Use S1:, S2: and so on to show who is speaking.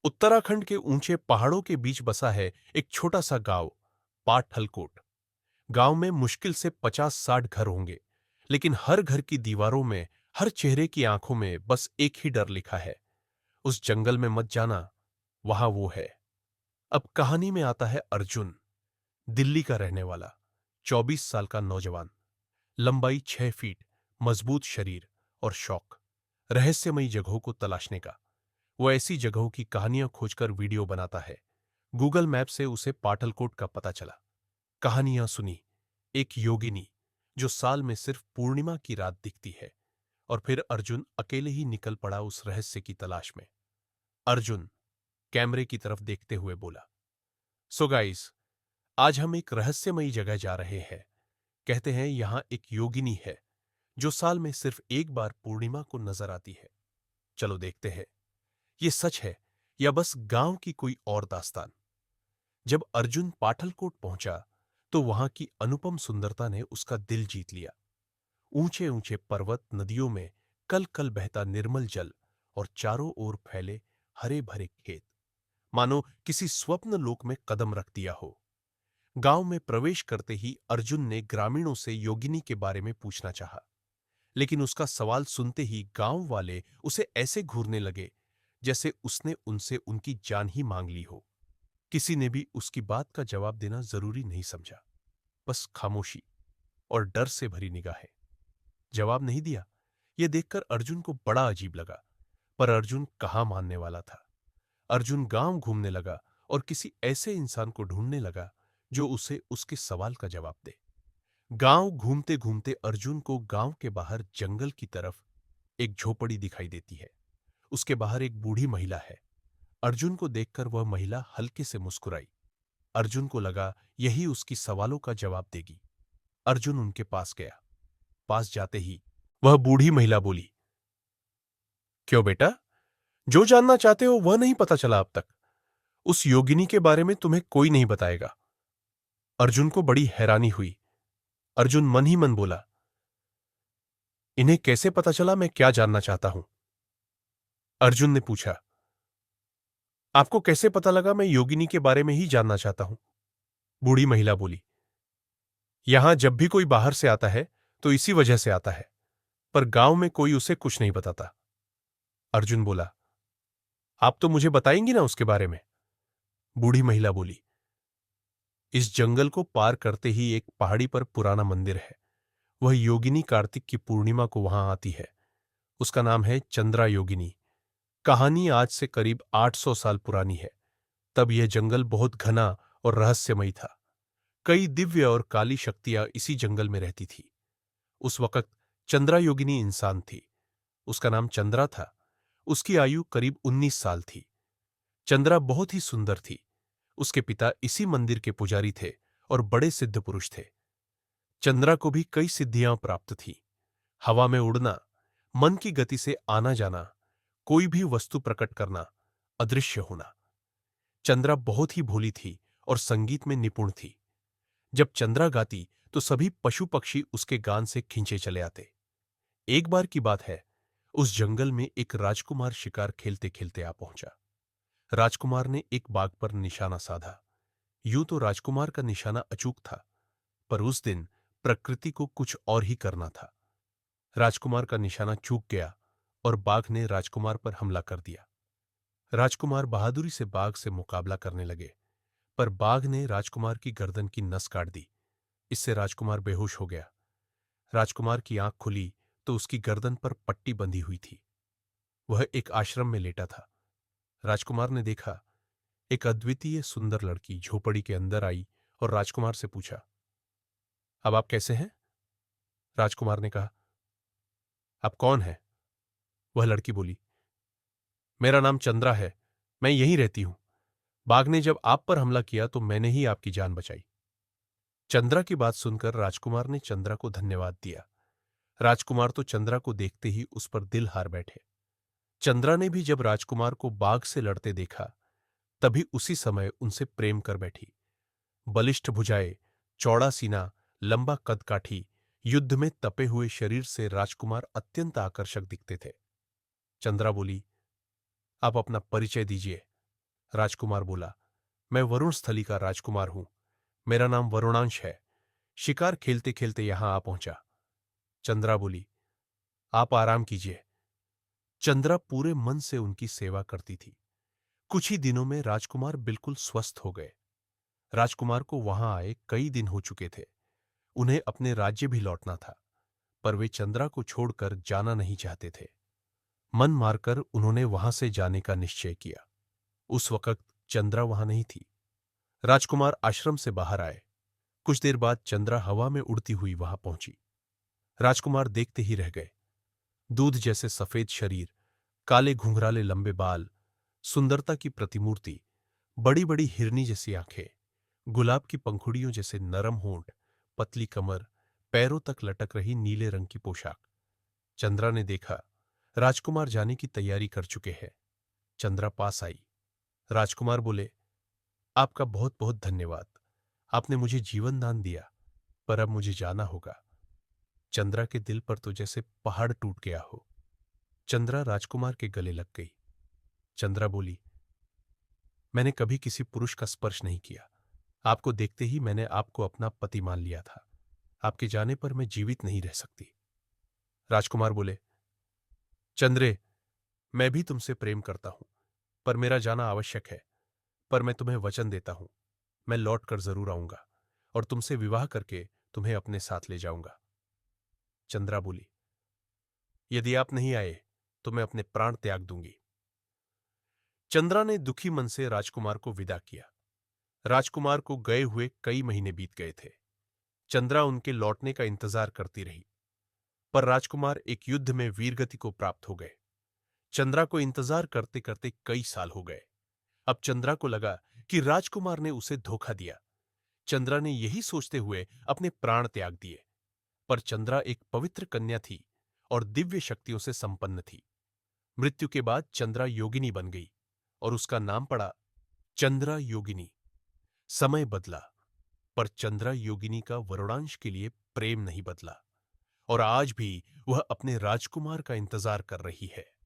S1: उत्तराखंड के ऊंचे पहाड़ों के बीच बसा है एक छोटा सा गांव पाटलकोट। गांव में मुश्किल से 50-60 घर होंगे, लेकिन हर घर की दीवारों में, हर चेहरे की आंखों में बस एक ही डर लिखा है, उस जंगल में मत जाना, वहां वो है। अब कहानी में आता है अर्जुन, दिल्ली का रहने वाला 24 साल का नौजवान, लंबाई 6 फीट, मजबूत शरीर और शौक रहस्यमयी जगहों को तलाशने का। वो ऐसी जगहों की कहानियां खोजकर वीडियो बनाता है। गूगल मैप से उसे पाटलकोट का पता चला। कहानियां सुनी, एक योगिनी जो साल में सिर्फ पूर्णिमा की रात दिखती है। और फिर अर्जुन अकेले ही निकल पड़ा उस रहस्य की तलाश में। अर्जुन कैमरे की तरफ देखते हुए बोला, सो गाइस, आज हम एक रहस्यमयी जगह जा रहे हैं। कहते हैं यहां एक योगिनी है जो साल में सिर्फ एक बार पूर्णिमा को नजर आती है। चलो देखते हैं, ये सच है या बस गांव की कोई और दास्तान। जब अर्जुन पाटलकोट पहुंचा तो वहां की अनुपम सुंदरता ने उसका दिल जीत लिया। ऊंचे ऊंचे पर्वत, नदियों में कल कल बहता निर्मल जल और चारों ओर फैले हरे भरे खेत, मानो किसी स्वप्न लोक में कदम रख दिया हो। गांव में प्रवेश करते ही अर्जुन ने ग्रामीणों से योगिनी के बारे में पूछना चाहा, लेकिन उसका सवाल सुनते ही गांव वाले उसे ऐसे घूरने लगे जैसे उसने उनसे उनकी जान ही मांग ली हो। किसी ने भी उसकी बात का जवाब देना जरूरी नहीं समझा, बस खामोशी और डर से भरी निगाहें। जवाब नहीं दिया। यह देखकर अर्जुन को बड़ा अजीब लगा, पर अर्जुन कहाँ मानने वाला था। अर्जुन गांव घूमने लगा और किसी ऐसे इंसान को ढूंढने लगा जो उसे उसके सवाल का जवाब दे। गांव घूमते घूमते अर्जुन को गांव के बाहर जंगल की तरफ एक झोपड़ी दिखाई देती है। उसके बाहर एक बूढ़ी महिला है। अर्जुन को देखकर वह महिला हल्के से मुस्कुराई। अर्जुन को लगा यही उसकी सवालों का जवाब देगी। अर्जुन उनके पास गया। पास जाते ही वह बूढ़ी महिला बोली, क्यों बेटा, जो जानना चाहते हो वह नहीं पता चला अब तक? उस योगिनी के बारे में तुम्हें कोई नहीं बताएगा। अर्जुन को बड़ी हैरानी हुई। अर्जुन मन ही मन बोला, इन्हें कैसे पता चला मैं क्या जानना चाहता हूं? अर्जुन ने पूछा, आपको कैसे पता लगा मैं योगिनी के बारे में ही जानना चाहता हूं? बूढ़ी महिला बोली, यहां जब भी कोई बाहर से आता है तो इसी वजह से आता है, पर गांव में कोई उसे कुछ नहीं बताता। अर्जुन बोला, आप तो मुझे बताएंगी ना उसके बारे में? बूढ़ी महिला बोली, इस जंगल को पार करते ही एक पहाड़ी पर पुराना मंदिर है। वह योगिनी कार्तिक की पूर्णिमा को वहां आती है। उसका नाम है चंद्रा योगिनी। कहानी आज से करीब 800 साल पुरानी है। तब यह जंगल बहुत घना और रहस्यमयी था। कई दिव्य और काली शक्तियां इसी जंगल में रहती थी। उस वक्त चंद्रा योगिनी इंसान थी। उसका नाम चंद्रा था। उसकी आयु करीब 19 साल थी। चंद्रा बहुत ही सुंदर थी। उसके पिता इसी मंदिर के पुजारी थे और बड़े सिद्ध पुरुष थे। चंद्रा को भी कई सिद्धियां प्राप्त थीं। हवा में उड़ना, मन की गति से आना जाना, कोई भी वस्तु प्रकट करना, अदृश्य होना। चंद्रा बहुत ही भोली थी और संगीत में निपुण थी। जब चंद्रा गाती तो सभी पशु पक्षी उसके गान से खींचे चले आते। एक बार की बात है, उस जंगल में एक राजकुमार शिकार खेलते खेलते आ पहुंचा। राजकुमार ने एक बाघ पर निशाना साधा। यूं तो राजकुमार का निशाना अचूक था, पर उस दिन प्रकृति को कुछ और ही करना था। राजकुमार का निशाना चूक गया और बाघ ने राजकुमार पर हमला कर दिया। राजकुमार बहादुरी से बाघ से मुकाबला करने लगे, पर बाघ ने राजकुमार की गर्दन की नस काट दी। इससे राजकुमार बेहोश हो गया। राजकुमार की आंख खुली तो उसकी गर्दन पर पट्टी बंधी हुई थी। वह एक आश्रम में लेटा था। राजकुमार ने देखा, एक अद्वितीय सुंदर लड़की झोपड़ी के अंदर आई और राजकुमार से पूछा, अब आप कैसे हैं? राजकुमार ने कहा, आप कौन हैं? वह लड़की बोली, मेरा नाम चंद्रा है, मैं यहीं रहती हूं। बाघ ने जब आप पर हमला किया तो मैंने ही आपकी जान बचाई। चंद्रा की बात सुनकर राजकुमार ने चंद्रा को धन्यवाद दिया। राजकुमार तो चंद्रा को देखते ही उस पर दिल हार बैठे। चंद्रा ने भी जब राजकुमार को बाघ से लड़ते देखा, तभी उसी समय उनसे प्रेम कर बैठी। बलिष्ठ भुजाएं, चौड़ा सीना, लंबा कदकाठी, युद्ध में तपे हुए शरीर से राजकुमार अत्यंत आकर्षक दिखते थे। चंद्रा बोली, आप अपना परिचय दीजिए। राजकुमार बोला, मैं वरुण स्थली का राजकुमार हूं। मेरा नाम वरुणांश है। शिकार खेलते खेलते यहां आ पहुंचा। चंद्रा बोली, आप आराम कीजिए। चंद्रा पूरे मन से उनकी सेवा करती थी। कुछ ही दिनों में राजकुमार बिल्कुल स्वस्थ हो गए। राजकुमार को वहां आए कई दिन हो चुके थे। उन्हें अपने राज्य भी लौटना था, पर वे चंद्रा को छोड़कर जाना नहीं चाहते थे। मन मारकर उन्होंने वहां से जाने का निश्चय किया। उस वक्त चंद्रा वहां नहीं थी। राजकुमार आश्रम से बाहर आए। कुछ देर बाद चंद्रा हवा में उड़ती हुई वहां पहुंची। राजकुमार देखते ही रह गए। दूध जैसे सफेद शरीर, काले घुंघराले लंबे बाल, सुंदरता की प्रतिमूर्ति, बड़ी बड़ी हिरनी जैसी आंखें, गुलाब की पंखुड़ियों जैसे नरम होंठ, पतली कमर, पैरों तक लटक रही नीले रंग की पोशाक। चंद्रा ने देखा राजकुमार जाने की तैयारी कर चुके हैं। चंद्रा पास आई। राजकुमार बोले, आपका बहुत बहुत धन्यवाद। आपने मुझे जीवन दान दिया, पर अब मुझे जाना होगा। चंद्रा के दिल पर तो जैसे पहाड़ टूट गया हो। चंद्रा राजकुमार के गले लग गई। चंद्रा बोली, मैंने कभी किसी पुरुष का स्पर्श नहीं किया। आपको देखते ही मैंने आपको अपना पति मान लिया था। आपके जाने पर मैं जीवित नहीं रह सकती। राजकुमार बोले, चंद्रे, मैं भी तुमसे प्रेम करता हूं, पर मेरा जाना आवश्यक है। पर मैं तुम्हें वचन देता हूं, मैं लौट कर जरूर आऊंगा और तुमसे विवाह करके तुम्हें अपने साथ ले जाऊंगा। चंद्रा बोली, यदि आप नहीं आए तो मैं अपने प्राण त्याग दूंगी। चंद्रा ने दुखी मन से राजकुमार को विदा किया। राजकुमार को गए हुए कई महीने बीत गए थे। चंद्रा उनके लौटने का इंतजार करती रही, पर राजकुमार एक युद्ध में वीरगति को प्राप्त हो गए। चंद्रा को इंतजार करते करते कई साल हो गए। अब चंद्रा को लगा कि राजकुमार ने उसे धोखा दिया। चंद्रा ने यही सोचते हुए अपने प्राण त्याग दिए। पर चंद्रा एक पवित्र कन्या थी और दिव्य शक्तियों से संपन्न थी। मृत्यु के बाद चंद्रा योगिनी बन गई और उसका नाम पड़ा चंद्रा योगिनी। समय बदला, पर चंद्रा योगिनी का वरुणांश के लिए प्रेम नहीं बदला और आज भी वह अपने राजकुमार का इंतजार कर रही है।